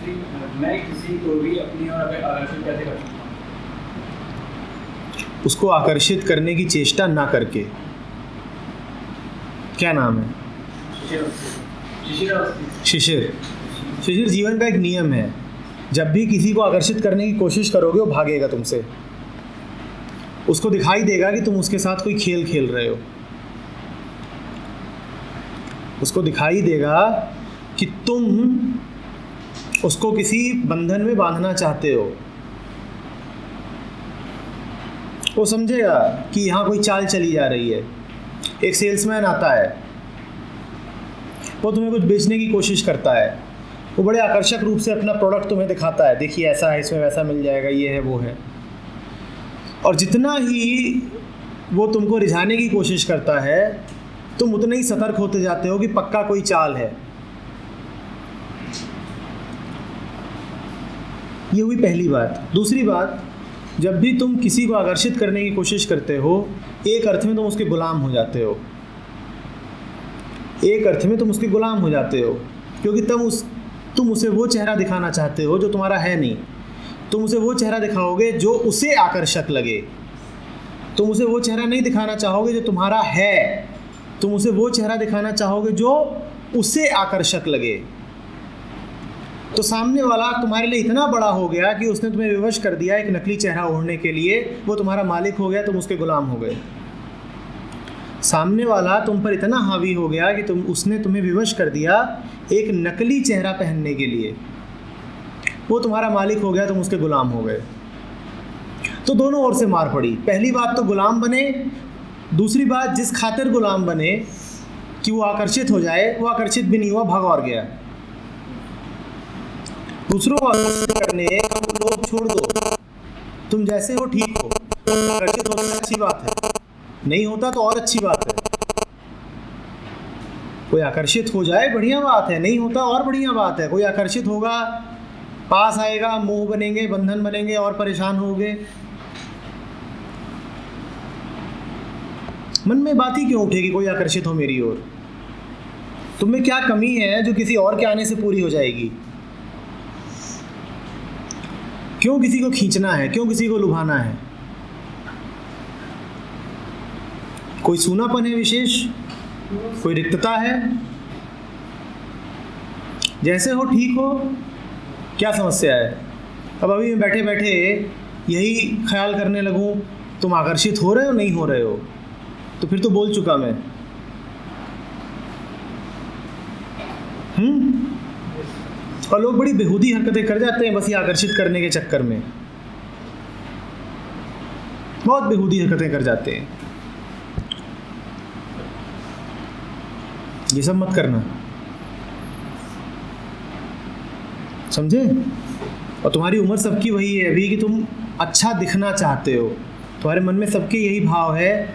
मैं किसी को भी अपनी ओर आकर्षित कैसे कर सकता हूँ? उसको आकर्षित करने की चेष्टा ना करके। क्या नाम है? शिशिर। शिशिर, जीवन का एक नियम है, जब भी किसी को आकर्षित करने की कोशिश करोगे वो भागेगा तुमसे। उसको दिखाई देगा कि तुम उसके साथ कोई खेल खेल रहे हो। उसको दिखाई देगा कि तुम उसको किसी बंधन में बांधना चाहते हो। वो समझेगा कि यहाँ कोई चाल चली जा रही है। एक सेल्समैन आता है, वो तुम्हें कुछ बेचने की कोशिश करता है। वो बड़े आकर्षक रूप से अपना प्रोडक्ट तुम्हें दिखाता है, देखिए ऐसा है, इसमें वैसा मिल जाएगा, ये है वो है। और जितना ही वो तुमको रिझाने की कोशिश करता है, तुम उतने ही सतर्क होते जाते हो कि पक्का कोई चाल है। ये हुई पहली बात। दूसरी बात, जब भी तुम किसी को आकर्षित करने की कोशिश करते हो, एक अर्थ में तुम उसके गुलाम हो जाते हो। एक अर्थ में तुम उसके गुलाम हो जाते हो, क्योंकि तुम उसे वो चेहरा दिखाना चाहते हो जो तुम्हारा है नहीं। तुम उसे वो चेहरा दिखाओगे जो उसे आकर्षक लगे। तुम उसे वो चेहरा नहीं दिखाना चाहोगे जो तुम्हारा है। तुम उसे वो चेहरा दिखाना चाहोगे जो उसे आकर्षक लगे। तो सामने वाला तुम्हारे लिए इतना बड़ा हो गया कि उसने तुम्हें विवश कर दिया एक नकली चेहरा ओढ़ने के लिए। वो तुम्हारा मालिक हो गया, तुम उसके गुलाम हो गए। सामने वाला तुम पर इतना हावी हो गया कि उसने तुम्हें विवश कर दिया एक नकली चेहरा पहनने के लिए। वो तुम्हारा मालिक हो गया, तुम उसके गुलाम हो गए। तो दोनों ओर से मार पड़ी। पहली बात तो गुलाम बने। दूसरी बात, जिस खातिर गुलाम बने कि वो आकर्षित हो जाए, वो आकर्षित भी नहीं हुआ, भाग और गया। दूसरों को आकर्षित करने तुम लोग छोड़ दो। तुम जैसे हो ठीक हो। आकर्षित होना अच्छी बात है, नहीं होता तो और अच्छी बात है। कोई आकर्षित हो जाए बढ़िया बात है, नहीं होता और बढ़िया बात है। कोई आकर्षित होगा, पास आएगा, मोह बनेंगे, बंधन बनेंगे और परेशान होगे। मन में बात ही क्यों उठेगी कोई आकर्षित हो मेरी ओर? तुम में क्या कमी है जो किसी और के आने से पूरी हो जाएगी? क्यों किसी को खींचना है? क्यों किसी को लुभाना है? कोई सूनापन है विशेष? कोई रिक्तता है? जैसे हो ठीक हो, क्या समस्या है? अब अभी मैं बैठे बैठे यही ख्याल करने लगूं तुम आकर्षित हो रहे हो नहीं हो रहे हो, तो फिर तो बोल चुका मैं। और लोग बड़ी बेहूदी हरकतें कर जाते हैं बस ये आकर्षित करने के चक्कर में। बहुत बेहूदी हरकतें कर जाते हैं। ये सब मत करना, समझे? और तुम्हारी उम्र सबकी वही है अभी कि तुम अच्छा दिखना चाहते हो। तुम्हारे मन में सबके यही भाव है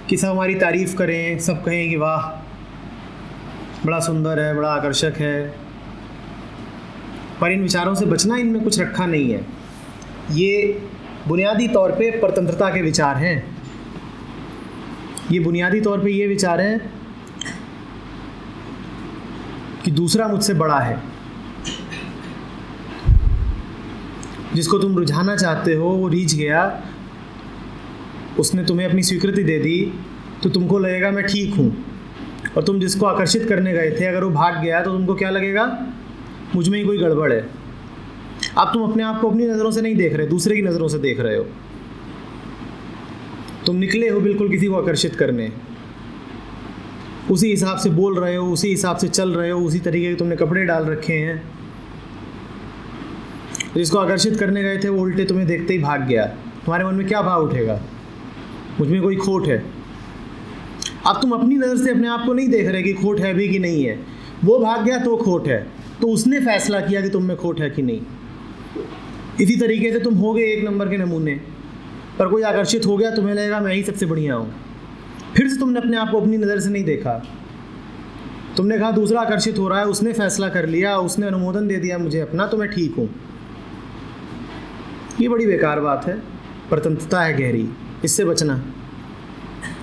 कि सब हमारी तारीफ करें, सब कहें कि वाह बड़ा सुंदर है, बड़ा आकर्षक है। पर इन विचारों से बचना, इनमें कुछ रखा नहीं है। ये बुनियादी तौर पे परतंत्रता के विचार हैं। ये बुनियादी तौर पे ये विचार हैं कि दूसरा मुझसे बड़ा है। जिसको तुम रुझाना चाहते हो वो रीझ गया, उसने तुम्हें अपनी स्वीकृति दे दी, तो तुमको लगेगा मैं ठीक हूँ। और तुम जिसको आकर्षित करने गए थे, अगर वो भाग गया तो तुमको क्या लगेगा? मुझ में ही कोई गड़बड़ है। अब तुम अपने आप को अपनी नज़रों से नहीं देख रहे, दूसरे की नज़रों से देख रहे हो। तुम निकले हो बिल्कुल किसी को आकर्षित करने, उसी हिसाब से बोल रहे हो, उसी हिसाब से चल रहे हो, उसी तरीके के तुमने कपड़े डाल रखे हैं। जिसको आकर्षित करने गए थे वो उल्टे तुम्हें देखते ही भाग गया। तुम्हारे मन में क्या भाव उठेगा? मुझ में कोई खोट है। अब तुम अपनी नज़र से अपने आप को नहीं देख रहे कि खोट है भी कि नहीं है। वो भाग गया तो खोट है, तो उसने फैसला किया कि तुम में खोट है कि नहीं। इसी तरीके से तुम होगे एक नंबर के नमूने, पर कोई आकर्षित हो गया, तुम्हें लगेगा मैं ही सबसे बढ़िया हूँ। फिर से तुमने अपने आप को अपनी नज़र से नहीं देखा। तुमने कहा दूसरा आकर्षित हो रहा है, उसने फैसला कर लिया, उसने अनुमोदन दे दिया मुझे अपना, तो मैं ठीक हूँ। ये बड़ी बेकार बात है, परतंत्रता है गहरी, इससे बचना।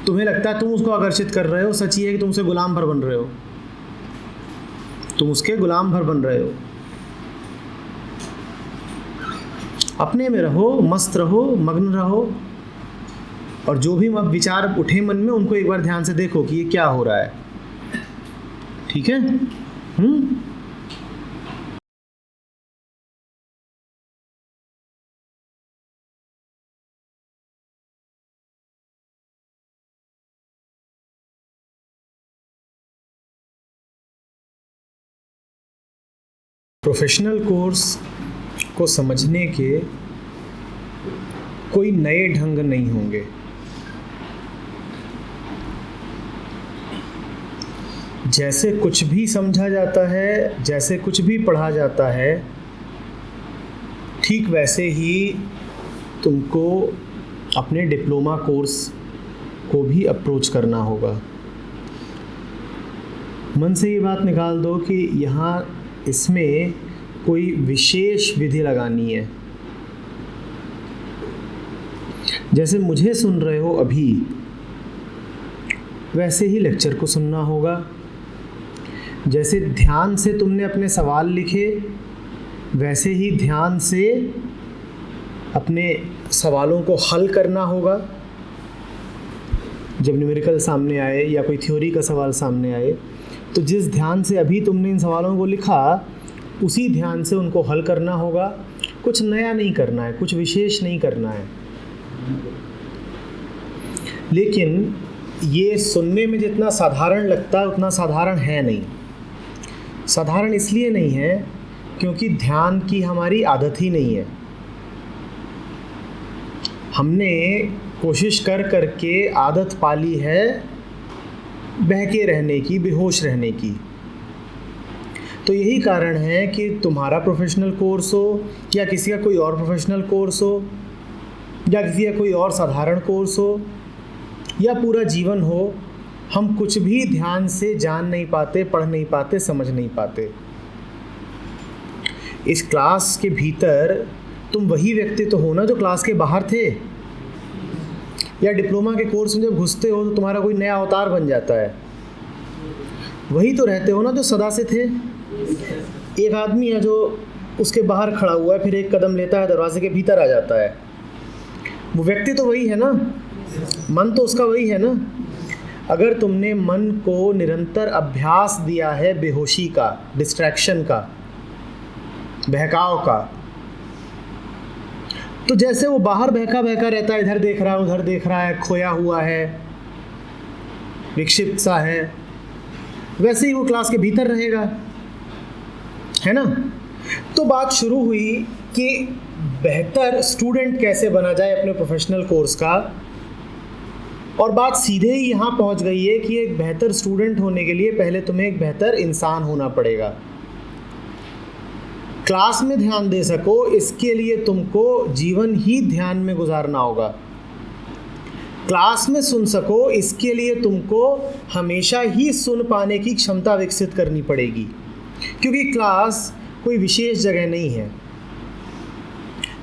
तुम्हें लगता है तुम उसको आकर्षित कर रहे हो, सच ये है कि तुम उसके गुलाम भर बन रहे हो। तुम उसके गुलाम भर बन रहे हो। अपने में रहो, मस्त रहो, मग्न रहो, और जो भी विचार उठे मन में उनको एक बार ध्यान से देखो कि ये क्या हो रहा है। ठीक है? प्रोफेशनल कोर्स को समझने के कोई नए ढंग नहीं होंगे। जैसे कुछ भी समझा जाता है, जैसे कुछ भी पढ़ा जाता है, ठीक वैसे ही तुमको अपने डिप्लोमा कोर्स को भी अप्रोच करना होगा। मन से ये बात निकाल दो कि यहाँ इसमें कोई विशेष विधि लगानी है। जैसे मुझे सुन रहे हो अभी, वैसे ही लेक्चर को सुनना होगा। जैसे ध्यान से तुमने अपने सवाल लिखे, वैसे ही ध्यान से अपने सवालों को हल करना होगा। जब न्यूमेरिकल सामने आए या कोई थ्योरी का सवाल सामने आए, तो जिस ध्यान से अभी तुमने इन सवालों को लिखा, उसी ध्यान से उनको हल करना होगा। कुछ नया नहीं करना है, कुछ विशेष नहीं करना है। लेकिन ये सुनने में जितना साधारण लगता है उतना साधारण है नहीं। साधारण इसलिए नहीं है क्योंकि ध्यान की हमारी आदत ही नहीं है। हमने कोशिश कर करके आदत पाली है बहके रहने की, बेहोश रहने की। तो यही कारण है कि तुम्हारा प्रोफेशनल कोर्स हो या किसी का कोई और प्रोफेशनल कोर्स हो या किसी का कोई और साधारण कोर्स हो या पूरा जीवन हो, हम कुछ भी ध्यान से जान नहीं पाते, पढ़ नहीं पाते, समझ नहीं पाते। इस क्लास के भीतर तुम वही व्यक्ति तो हो ना जो क्लास के बाहर थे, या डिप्लोमा के कोर्स में जब घुसते हो तो तुम्हारा कोई नया अवतार बन जाता है। वही तो रहते हो ना जो सदा से थे। एक आदमी है जो उसके बाहर खड़ा हुआ है, फिर एक कदम लेता है, दरवाजे के भीतर आ जाता है। वो व्यक्ति तो वही है ना, मन तो उसका वही है ना। अगर तुमने मन को निरंतर अभ्यास दिया है बेहोशी का, डिस्ट्रैक्शन का, बहकाव का, तो जैसे वो बाहर बहका बहका रहता है, इधर देख रहा है, उधर देख रहा है, खोया हुआ है, विक्षिप्त सा है, वैसे ही वो क्लास के भीतर रहेगा, है ना। तो बात शुरू हुई कि बेहतर स्टूडेंट कैसे बना जाए अपने प्रोफेशनल कोर्स का, और बात सीधे ही यहाँ पहुँच गई है कि एक बेहतर स्टूडेंट होने के लिए पहले तुम्हें एक बेहतर इंसान होना पड़ेगा। क्लास में ध्यान दे सको, इसके लिए तुमको जीवन ही ध्यान में गुजारना होगा। क्लास में सुन सको, इसके लिए तुमको हमेशा ही सुन पाने की क्षमता विकसित करनी पड़ेगी, क्योंकि क्लास कोई विशेष जगह नहीं है,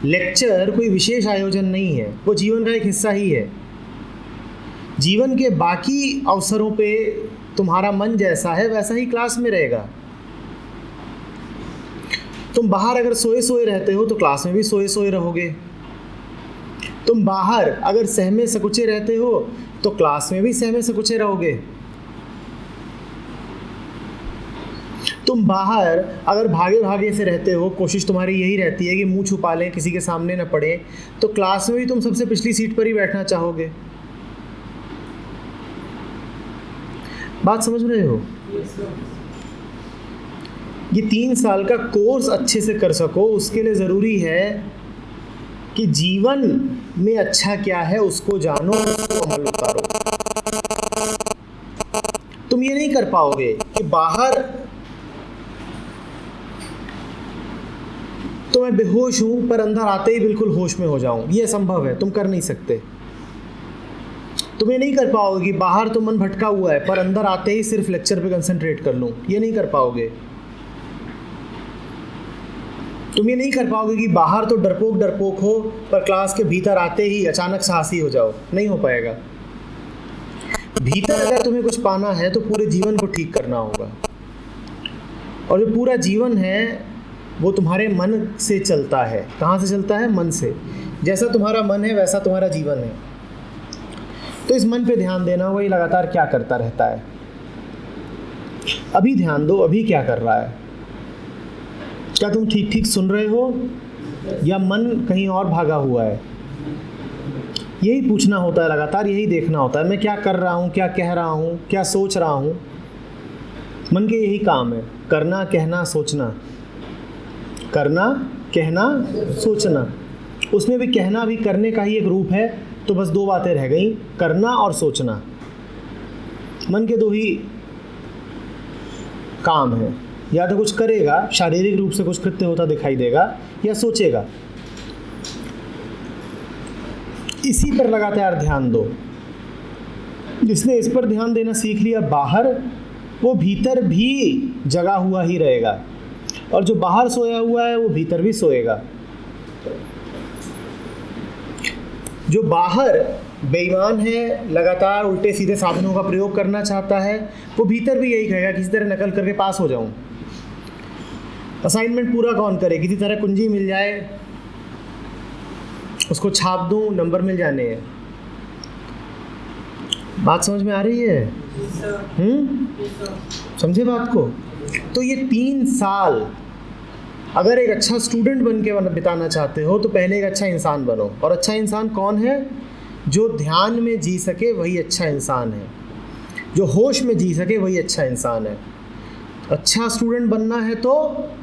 लेक्चर कोई विशेष आयोजन नहीं है, वो जीवन का एक हिस्सा ही है। जीवन के बाकी अवसरों पे तुम्हारा मन जैसा है वैसा ही क्लास में रहेगा। तुम बाहर अगर सोए सोए रहते हो तो क्लास में भी सोए सोए रहोगे। तुम बाहर अगर सहमे सकुचे रहते हो तो क्लास में भी सहमे सकुचे रहोगे। तुम बाहर अगर भागे भागे से रहते हो, कोशिश तुम्हारी यही रहती है कि मुंह छुपा लें, किसी के सामने न पड़े, तो क्लास में भी तुम सबसे पिछली सीट पर ही बैठना चाहोगे। बात समझ रहे हो? ये 3 साल का कोर्स अच्छे से कर सको, उसके लिए ज़रूरी है कि जीवन में अच्छा क्या है उसको जानो, उसको अमल उतारो। तुम ये नहीं कर पाओगे कि बाहर तो मैं बेहोश हूं पर अंदर आते ही बिल्कुल होश में हो जाऊं। ये असंभव है, तुम कर नहीं सकते। तुम ये नहीं कर पाओगे कि बाहर तो मन भटका हुआ है पर अंदर आते ही सिर्फ लेक्चर पे कंसंट्रेट कर लूं। ये नहीं कर पाओगे। तुम ये नहीं कर पाओगे कि बाहर तो डरपोक डरपोक हो पर क्लास के भीतर आते ही अचानक साहसी हो जाओ। नहीं हो पाएगा। भीतर अगर तुम्हें कुछ पाना है तो पूरे जीवन को ठीक करना होगा, और जो पूरा जीवन है वो तुम्हारे मन से चलता है। कहाँ से चलता है? मन से। जैसा तुम्हारा मन है वैसा तुम्हारा जीवन है। तो इस मन पे ध्यान देना, वही लगातार क्या करता रहता है। अभी ध्यान दो, अभी क्या कर रहा है? क्या तुम ठीक ठीक सुन रहे हो या मन कहीं और भागा हुआ है? यही पूछना होता है लगातार, यही देखना होता है, मैं क्या कर रहा हूँ, क्या कह रहा हूँ, क्या सोच रहा हूँ। मन के यही काम है, करना, कहना, सोचना। करना, कहना, सोचना। उसमें भी कहना भी करने का ही एक रूप है। तो बस दो बातें रह गई, करना और सोचना। मन के दो ही काम है, या तो कुछ करेगा, शारीरिक रूप से कुछ कृत्य होता दिखाई देगा, या सोचेगा। इसी पर लगातार ध्यान दो। जिसने इस पर ध्यान देना सीख लिया बाहर, वो भीतर भी जगा हुआ ही रहेगा, और जो बाहर सोया हुआ है वो भीतर भी सोएगा। जो बाहर बेईमान है, लगातार उल्टे सीधे साधनों का प्रयोग करना चाहता है, वो भीतर भी यही कहेगा किसी तरह नकल करके पास हो जाऊं। असाइनमेंट पूरा कौन करे? किसी तरह कुंजी मिल जाए, उसको छाप दूं, नंबर मिल जाने हैं। बात समझ में आ रही है? समझे बात को? तो ये 3 साल अगर एक अच्छा स्टूडेंट बन के बिताना चाहते हो तो पहले एक अच्छा इंसान बनो। और अच्छा इंसान कौन है? जो ध्यान में जी सके वही अच्छा इंसान है। जो होश में जी सके वही अच्छा इंसान है। अच्छा स्टूडेंट बनना है तो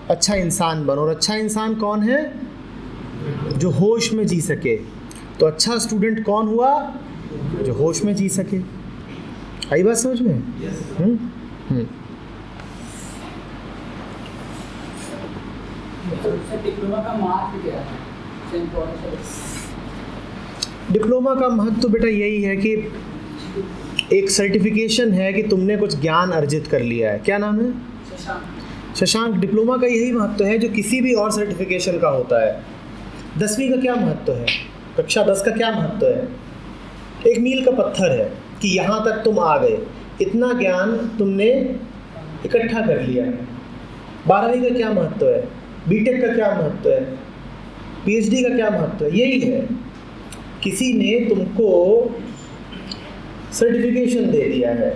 अच्छा इंसान बनो। और अच्छा इंसान कौन है? जो होश में जी सके। तो अच्छा स्टूडेंट कौन हुआ? जो होश में जी सके। आई बात समझ में? डिप्लोमा का महत्व क्या है? डिप्लोमा का महत्व तो बेटा यही है कि एक सर्टिफिकेशन है कि तुमने कुछ ज्ञान अर्जित कर लिया है। क्या नाम है? शशांक। डिप्लोमा का यही महत्व है जो किसी भी और सर्टिफिकेशन का होता है। 10वीं का क्या महत्व है? कक्षा 10 का क्या महत्व है? एक मील का पत्थर है कि यहाँ तक तुम आ गए, इतना ज्ञान तुमने इकट्ठा कर लिया। 12वीं का क्या महत्व है? बीटेक का क्या महत्व है? पीएचडी का क्या महत्व है? यही है, किसी ने तुमको सर्टिफिकेशन दे दिया है,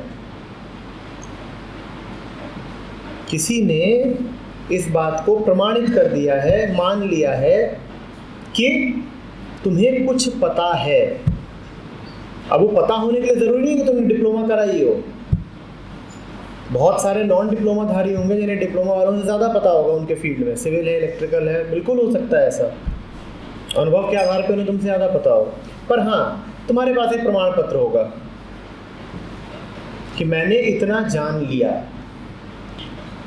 किसी ने इस बात को प्रमाणित कर दिया है, मान लिया है कि तुम्हें कुछ पता है। अब वो पता होने के लिए ज़रूरी नहीं कि तुमने डिप्लोमा कराई हो। बहुत सारे नॉन डिप्लोमा धारी होंगे जिन्हें डिप्लोमा वालों से ज़्यादा पता होगा उनके फील्ड में, सिविल है, इलेक्ट्रिकल है, बिल्कुल हो सकता है ऐसा। अनुभव के आधार पर उन्हें तुमसे ज़्यादा पता हो। पर हाँ, तुम्हारे पास एक प्रमाण पत्र होगा कि मैंने इतना जान लिया।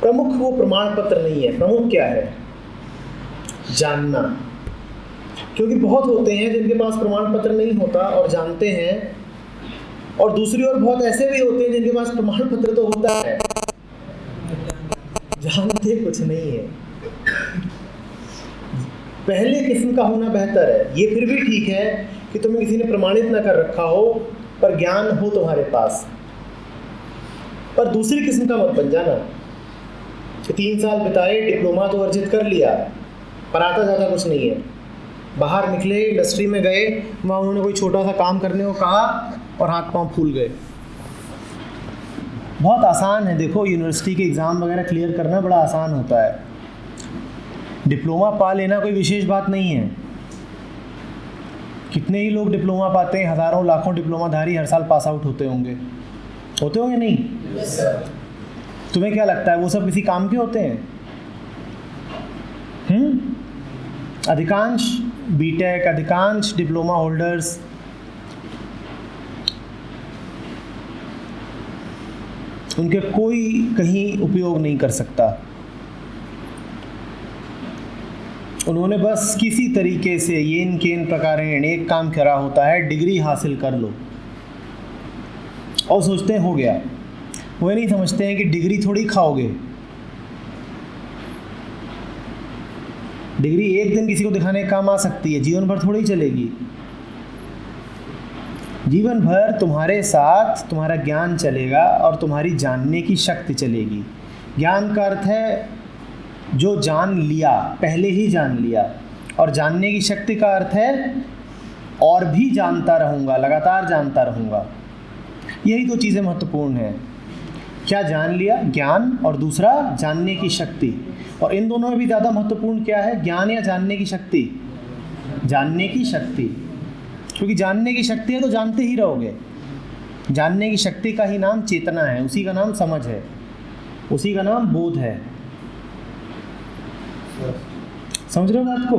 प्रमुख वो प्रमाण पत्र नहीं है, प्रमुख क्या है? जानना। क्योंकि बहुत होते हैं जिनके पास प्रमाण पत्र नहीं होता और जानते हैं, और दूसरी ओर बहुत ऐसे भी होते हैं जिनके पास प्रमाण पत्र तो होता है, जानते कुछ नहीं है। पहले किस्म का होना बेहतर है। ये फिर भी ठीक है कि तुम्हें किसी ने प्रमाणित ना कर रखा हो पर ज्ञान हो तुम्हारे पास, पर दूसरी किस्म का मत बन जाना कि 3 साल बिताए, डिप्लोमा तो अर्जित कर लिया पर आता ज़्यादा कुछ नहीं है। बाहर निकले, इंडस्ट्री में गए, वहाँ उन्होंने कोई छोटा सा काम करने को कहा और हाथ पांव फूल गए। बहुत आसान है, देखो यूनिवर्सिटी के एग्ज़ाम वगैरह क्लियर करना बड़ा आसान होता है। डिप्लोमा पा लेना कोई विशेष बात नहीं है। कितने ही लोग डिप्लोमा पाते हैं, हज़ारों लाखों डिप्लोमाधारी हर साल पास आउट होते होंगे नहीं? Yes, तुम्हें क्या लगता है वो सब किसी काम के होते हैं? अधिकांश बीटेक, अधिकांश डिप्लोमा होल्डर्स उनके कोई कहीं उपयोग नहीं कर सकता। उन्होंने बस किसी तरीके से येन केन प्रकारेण एक काम करा होता है, डिग्री हासिल कर लो, और सोचते हैं हो गया। वो ये नहीं समझते हैं कि डिग्री थोड़ी खाओगे। डिग्री एक दिन किसी को दिखाने का काम आ सकती है, जीवन भर थोड़ी चलेगी। जीवन भर तुम्हारे साथ तुम्हारा ज्ञान चलेगा और तुम्हारी जानने की शक्ति चलेगी। ज्ञान का अर्थ है जो जान लिया, पहले ही जान लिया। और जानने की शक्ति का अर्थ है और भी जानता रहूँगा, लगातार जानता रहूँगा। यही दो चीज़ें महत्वपूर्ण हैं। क्या जान लिया, ज्ञान, और दूसरा जानने की शक्ति। और इन दोनों में भी ज़्यादा महत्वपूर्ण क्या है, ज्ञान या जानने की शक्ति? जानने की शक्ति। क्योंकि जानने की शक्ति है तो जानते ही रहोगे। जानने की शक्ति का ही नाम चेतना है, उसी का नाम समझ है, उसी का नाम बोध है। समझ रहे हो बात को?